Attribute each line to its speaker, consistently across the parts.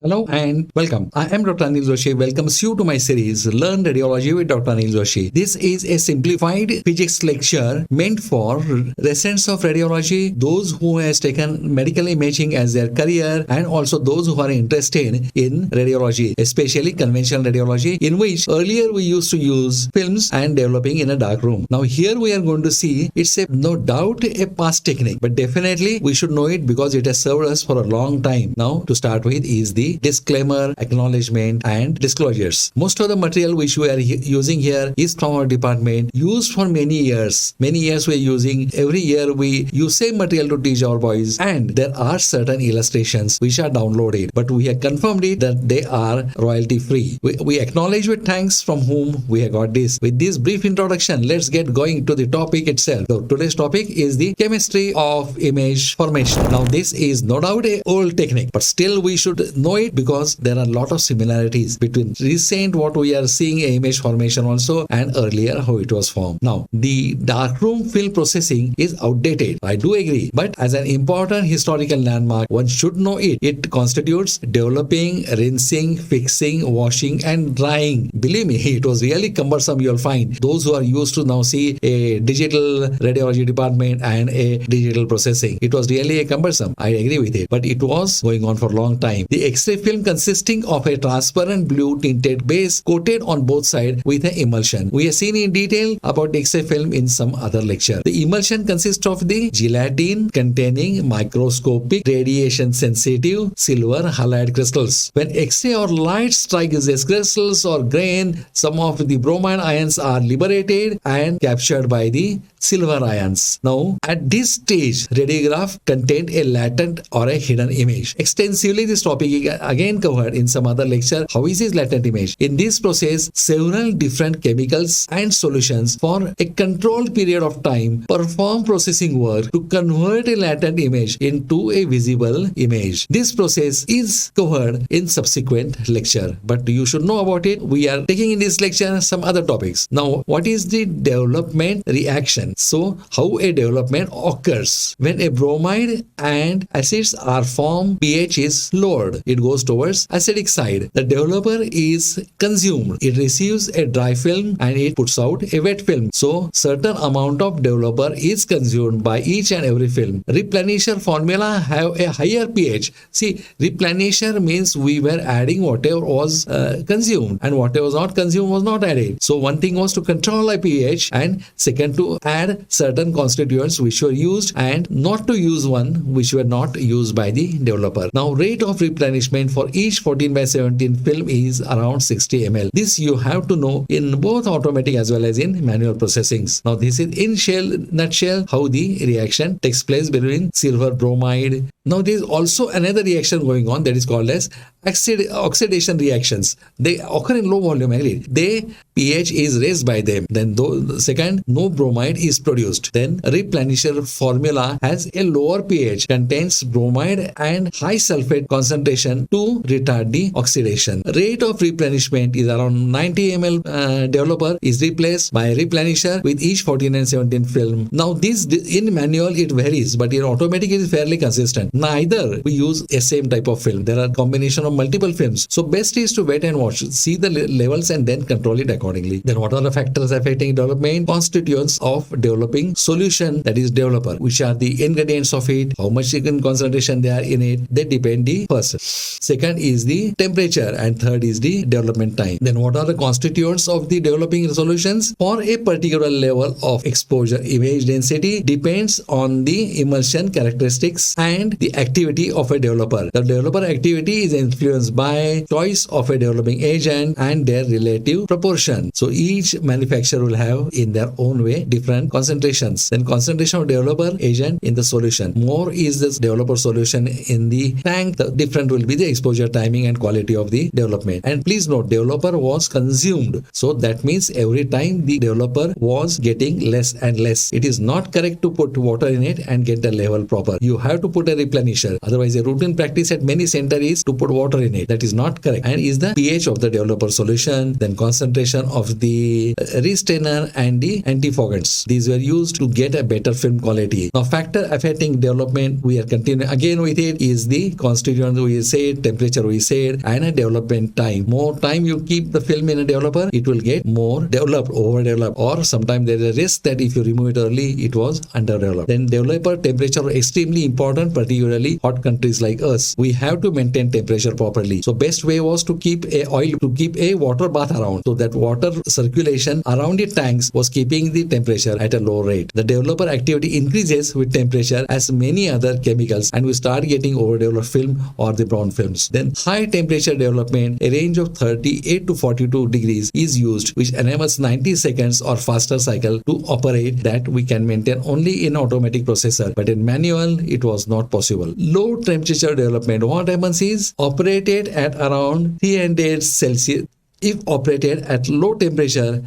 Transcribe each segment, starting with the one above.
Speaker 1: Hello and welcome. I am Dr. Anil Joshi. Welcomes you to my series Learn Radiology with Dr. Anil Joshi. This is a simplified physics lecture meant for residents of radiology, those who has taken medical imaging as their career, and also those who are interested in radiology, especially conventional radiology, in which earlier we used to use films and developing in a dark room. Now here we are going to see it's no doubt a past technique, but definitely we should know it because it has served us for a long time. Now to start with is the disclaimer, acknowledgement and disclosures. Most of the material which we are using here is from our department, used for many years. Many years we are using. Every year we use same material to teach our boys, and there are certain illustrations which are downloaded, but we have confirmed it that they are royalty free. We acknowledge with thanks from whom we have got this. With this brief introduction, let's get going to the topic itself. So today's topic is the chemistry of image formation. Now this is no doubt an old technique, but still we should know it because there are a lot of similarities between recent what we are seeing image formation also and earlier how it was formed. Now the darkroom film processing is outdated. I do agree, but as an important historical landmark, one should know it. It constitutes developing, rinsing, fixing, washing and drying. Believe me, it was really cumbersome. You'll find those who are used to now see a digital radiology department and a digital processing. It was really a cumbersome. I agree with it, but it was going on for a long time. The X-ray film consisting of a transparent blue tinted base coated on both sides with an emulsion. We have seen in detail about X-ray film in some other lecture. The emulsion consists of the gelatin containing microscopic radiation sensitive silver halide crystals. When X-ray or light strikes these crystals or grain, some of the bromine ions are liberated and captured by the silver ions. Now at this stage, radiograph contained a latent or a hidden image. Extensively this topic again covered in some other lecture. How is this latent image? In this process, several different chemicals and solutions for a controlled period of time perform processing work to convert a latent image into a visible image. This process is covered in subsequent lecture, but you should know about it. We are taking in this lecture some other topics. Now, what is the development reaction? So, how a development occurs? When a bromide and acids are formed, pH is lowered. It goes towards acidic side. The developer is consumed. It receives a dry film and it puts out a wet film. So certain amount of developer is consumed by each and every film. Replenisher formula have a higher pH. See, replenisher means we were adding whatever was consumed, and whatever was not consumed was not added. So one thing was to control a pH, and second to add certain constituents which were used and not to use one which were not used by the developer. Now rate of replenishment for each 14/17 film is around 60 ml. This you have to know in both automatic as well as in manual processings. Now this is in nutshell how the reaction takes place between silver bromide. Now there is also another reaction going on that is called as oxidation reactions. They occur in low volume. They pH is raised by them. Then second, no bromide is produced. Then replenisher formula has a lower pH, contains bromide and high sulfate concentration to retard the oxidation. Rate of replenishment is around 90 ml. Developer is replaced by replenisher with each 14 and 17 film. Now this in manual it varies, but in automatic it is fairly consistent. Neither we use a same type of film. There are combination of multiple films. So best is to wait and watch, see the levels and then control it accordingly. Then what are the factors affecting development? Constituents of developing solution, that is developer. Which are the ingredients of it, how much concentration they are in it, they depend the person. Second is the temperature and third is the development time. Then what are the constituents of the developing solutions? For a particular level of exposure, image density depends on the emulsion characteristics and the activity of a developer. The developer activity is influenced by choice of a developing agent and their relative proportion. So each manufacturer will have in their own way different concentrations. Then concentration of developer agent in the solution. More is this developer solution in the tank, the different will be the exposure timing and quality of the development. And please note, developer was consumed. So that means every time the developer was getting less and less. It is not correct to put water in it and get the level proper. You have to put a replenisher. Otherwise, a routine practice at many centers is to put water in it. That is not correct. And is the pH of the developer solution, then concentration addition of the restrainer and the antifoggants. These were used to get a better film quality. Now, factor affecting development, we are continuing again with it, is the constituent we said, temperature we said, and a development time. More time you keep the film in a developer, it will get more developed, overdeveloped, or sometimes there is a risk that if you remove it early, it was underdeveloped. Then developer temperature is extremely important, particularly hot countries like us. We have to maintain temperature properly. So best way was to keep a water bath around, so that water circulation around the tanks was keeping the temperature at a low rate. The developer activity increases with temperature as many other chemicals, and we start getting overdeveloped film or the brown films. Then high temperature development, a range of 38 to 42 degrees is used, which enables 90 seconds or faster cycle to operate, that we can maintain only in automatic processor, but in manual it was not possible. Low temperature development, what happens is operated at around 300 Celsius. If operated at low temperature,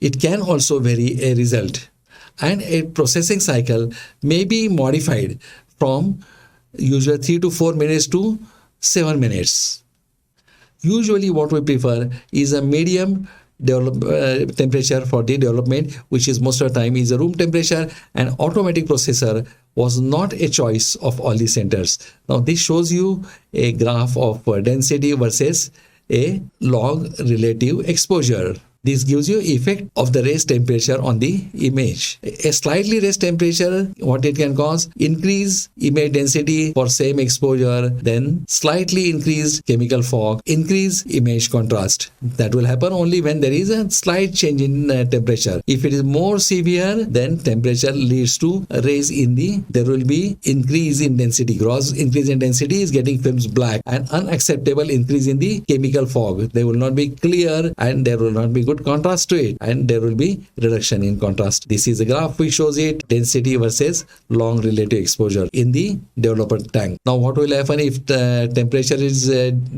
Speaker 1: it can also vary a result, and a processing cycle may be modified from usually 3 to 4 minutes to 7 minutes. Usually what we prefer is a medium temperature for the development, which is most of the time is a room temperature, and automatic processor was not a choice of all the centers. Now this shows you a graph of density versus a log relative exposure. This gives you effect of the raised temperature on the image. A slightly raised temperature, what it can cause? Increase image density for same exposure, then slightly increased chemical fog, increase image contrast. That will happen only when there is a slight change in temperature. If it is more severe, then temperature leads to a raise in there will be increase in density. Gross increase in density is getting films black, and unacceptable increase in the chemical fog. They will not be clear, and there will not be good contrast to it, and there will be reduction in contrast. This is a graph which shows it, density versus long relative exposure in the developer tank. Now what will happen if the temperature is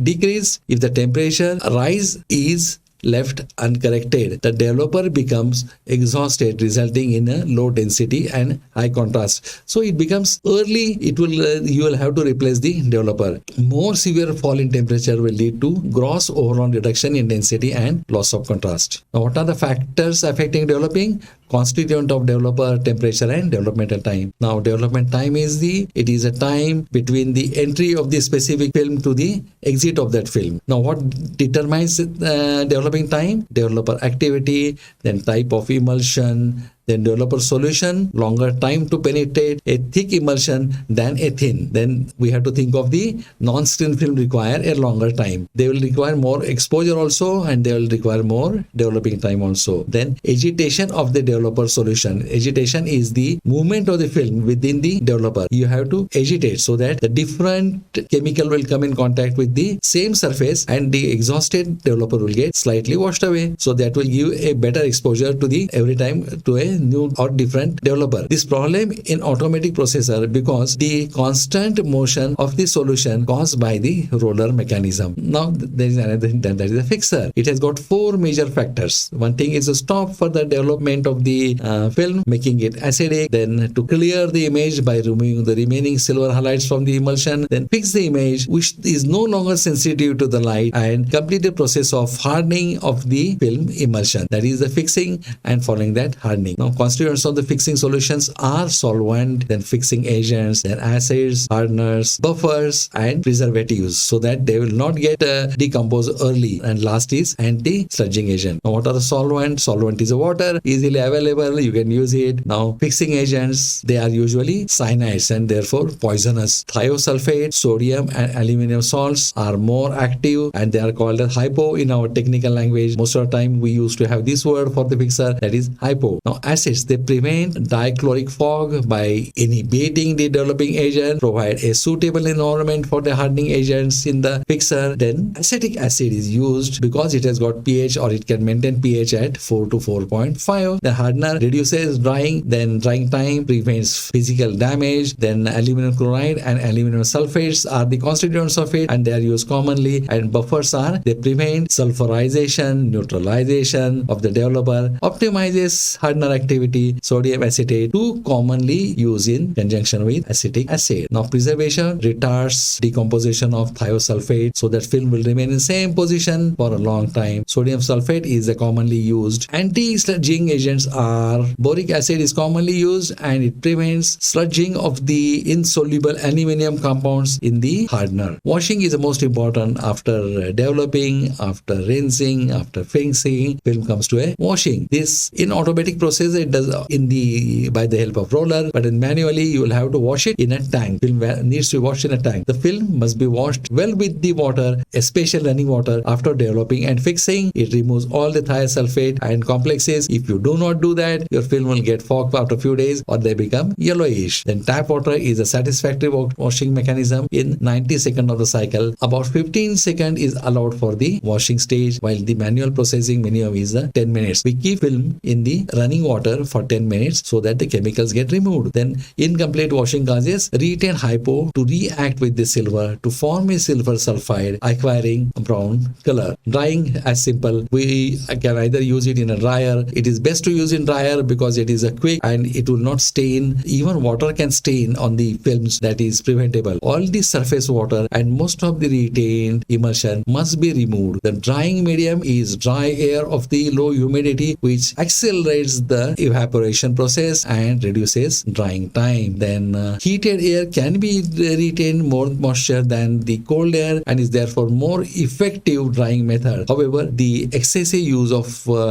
Speaker 1: decreased? If the temperature rise is left uncorrected, the developer becomes exhausted, resulting in a low density and high contrast. So it becomes early, you will have to replace the developer. More severe fall in temperature will lead to gross overall reduction in density and loss of contrast. Now what are the factors affecting developing? Constituent of developer, temperature, and developmental time. Now development time is it is a time between the entry of the specific film to the exit of that film. Now what determines developing time? Developer activity, then type of emulsion, then developer solution, longer time to penetrate, a thick emulsion than a thin. Then we have to think of the non-screen film require a longer time. They will require more exposure also, and they will require more developing time also. Then agitation of the developer solution. Agitation is the movement of the film within the developer. You have to agitate so that the different chemical will come in contact with the same surface, and the exhausted developer will get slightly washed away. So that will give a better exposure to the every time to a new or different developer. This problem in automatic processor because the constant motion of the solution caused by the roller mechanism. Now there is another thing, that is a fixer. It has got 4 major factors. One thing is to stop for the development of the film, making it acidic, then to clear the image by removing the remaining silver halides from the emulsion, then fix the image which is no longer sensitive to the light, and complete the process of hardening of the film emulsion. That is the fixing, and following that hardening. Now constituents of the fixing solutions are solvent, then fixing agents, then acids, hardeners, buffers, and preservatives, so that they will not get decomposed early. And last is anti-sludging agent. Now what are the solvents? Solvent is a water, easily available, you can use it. Now fixing agents, they are usually cyanides and therefore poisonous. Thiosulfate, sodium and aluminum salts are more active, and they are called as hypo in our technical language. Most of the time we used to have this word for the fixer, that is hypo. Now acids, they prevent dichloric fog by inhibiting the developing agent, provide a suitable environment for the hardening agents in the fixer. Then acetic acid is used because it has got pH, or it can maintain pH at 4 to 4.5. The hardener reduces drying, then drying time, prevents physical damage. Then aluminum chloride and aluminum sulfates are the constituents of it, and they are used commonly. And buffers they prevent sulfurization, neutralization of the developer, optimizes hardener activity, sodium acetate, too commonly used in conjunction with acetic acid. Now, preservation retards decomposition of thiosulfate so that film will remain in same position for a long time. Sodium sulfate is a commonly used. Anti-sludging agents are boric acid is commonly used, and it prevents sludging of the insoluble aluminum compounds in the hardener. Washing is the most important. After developing, after rinsing, after fixing, film comes to a washing. This in automatic process it does by the help of roller, but in manually you will have to wash it in a tank. Film needs to be washed in a tank. The film must be washed well with the water, especially running water. After developing and fixing, it removes all the thiosulfate and complexes. If you do not do that, your film will get fogged after a few days or they become yellowish. Then tap water is a satisfactory washing mechanism in 90 seconds of the cycle. About 15 seconds is allowed for the washing stage, while the manual processing minimum is 10 minutes. We keep film in the running water for 10 minutes so that the chemicals get removed. Then incomplete washing causes retain hypo to react with the silver to form a silver sulfide acquiring brown color. Drying as simple. We can either use it in a dryer. It is best to use in dryer because it is a quick and it will not stain. Even water can stain on the films, that is preventable. All the surface water and most of the retained emulsion must be removed. The drying medium is dry air of the low humidity which accelerates the evaporation process and reduces drying time. Then heated air can be retain more moisture than the cold air and is therefore more effective drying method. However, the excessive use of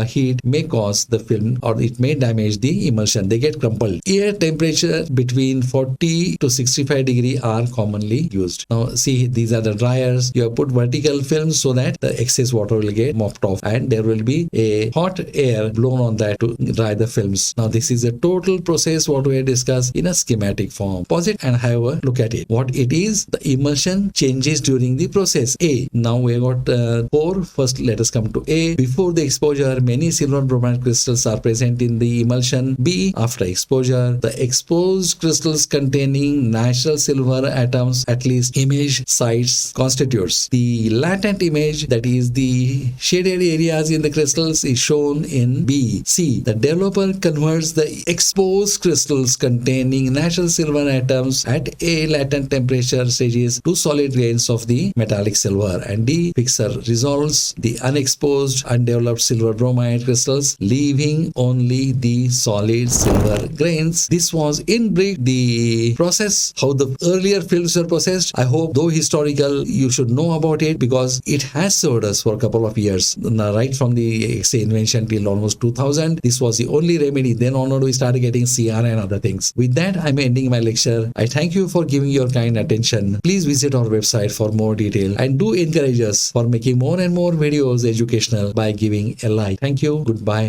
Speaker 1: heat may cause the film or it may damage the emulsion. They get crumpled. Air temperature between 40 to 65 degree are commonly used. Now see, these are the dryers. You have put vertical films so that the excess water will get mopped off and there will be a hot air blown on that to dry the films. Now this is a total process what we have discussed in a schematic form. Pause it and have a look at it. What it is, the emulsion changes during the process. A. Now we have got 4. First let us come to A. Before the exposure, many silver bromide crystals are present in the emulsion. B. After exposure, the exposed crystals containing natural silver atoms at least image sites constitutes. The latent image, that is the shaded areas in the crystals, is shown in B. C. The developer converts the exposed crystals containing natural silver atoms at a latent temperature stages to solid grains of the metallic silver. And D. Fixer resolves the unexposed undeveloped silver bromide crystals, leaving only the solid silver grains. This was in brief the process, how the earlier films were processed. I hope, though historical, you should know about it because it has served us for a couple of years. Now, right from the X-ray invention till almost 2000, this was the only remedy. Then onward we started getting CR and other things. With that, I'm ending my lecture. I thank you for giving your kind attention. Please visit our website for more detail and do encourage us for making more and more videos educational by giving a like. Thank you. Goodbye.